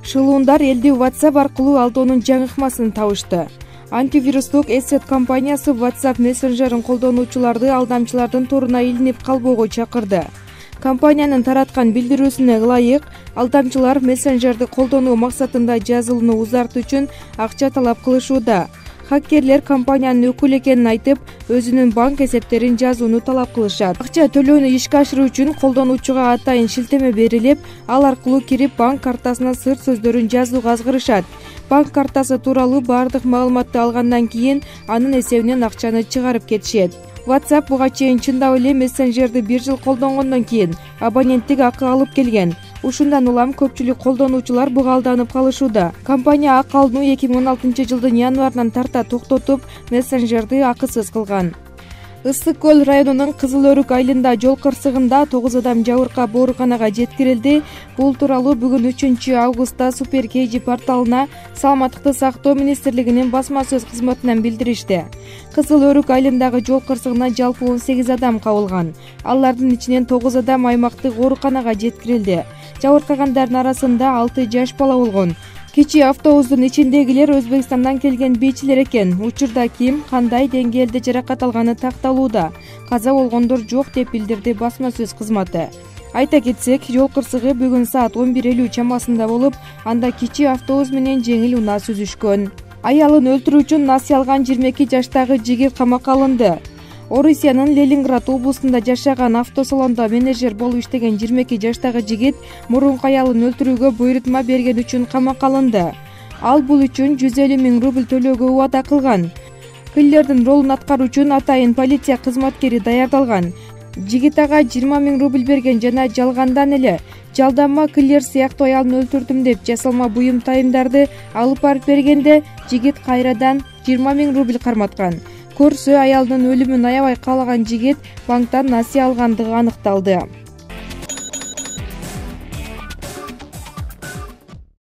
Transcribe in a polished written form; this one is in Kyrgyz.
Шылуундар элди WhatsApp аркылуу алдоонун жаңыкмасын табышты. Антивирустук Asset компаниясы WhatsApp мессенджерин колдонуучуларды алдамчылардын торуна илинип калбоого чакырды. Компаниянын тараткан билдирүүсүнө ылайык, алдамчылар мессенджерди колдонуу максатында жазылууну узартуу үчүн акча талап кылышууда. Хаккерлер компаниянын өкүлү экенин айтып, өзүнүн банк эсептерин жазууну талап кылышат. Акча төлөөнү ишке ашыруу үчүн колдонуучуга атайын шилтеме берилип, ал аркылуу кирип банк картасына сыр сөздөрүн жазууга азгырышат. Банк картасы тууралуу бардык маалыматты алгандан кийин анын эсебинен акчаны чыгарып кетишет. WhatsApp буга чейин чындап эле мессенджерди 1 жыл колдонгондон кийин абоненттик акы алып келген. Ушундан улам көпчүлүк колдонуучулар буга алданып калышууда. Компания акы алууну 2016 жылдын январынан тарта токтотуп, мессенджерди акысыз кылган. Ысык көл районунун Кызыл Өрүк айылында жол кырсыгында 9 адам жабыркап ооруканага жеткирилди. Бул тууралуу бүгүн 3 августта Super KG порталына Саламаттыкты сактоо министрлигинин басма сөз кызматынан билдиришти. Кызыл Өрүк айылындагы жол кырсыгына жалпы 18 адам кабылган. Алардын ичинен 9 адам аймактык ооруканага жеткирилди. Жабыркагандардын арасында 6 жаш бала болгон. Кичи автобустун ичиндегилер Өзбекстандан келген бийчилер экен. Учурда ким кандай деңгээлде жаракат алганы такталууда. Каза болгондор жок деп билдирди басма сөз кызматы. Айта кетсек, жол кырсыгы бүгүн саат 11:50 чамасында болуп, анда кичи автобус менен жеңил унаа сүзүшкөн. Аялын өлтүрүү үчүн насый алган 22 жаштагы жигит камакка алынды. Орусиянын Ленинград облусунда жашаган автосалондо менеджер болуп иштеген 22 жаштагы жигит мурунку аялын өлтүрүүгө буйрутма берген үчүн камакка алынды. Ал бул үчүн 150 000 рубль төлөөгө убада кылган. Киллердин ролун аткаруу үчүн атайын полиция кызматкери даярдалган. Жигит ага 20 000 рубль берген жана жалгандан эле жалданма киллер сыяктуу аялын өлтүрдүм деп жасалма буюм тайымдарды алып барып бергенде жигит кайрадан 20 000 рубль карматкан. Көрсө аялдын өлүмүн аябай каалаган жигит банктан насый алгандыгы аныкталды.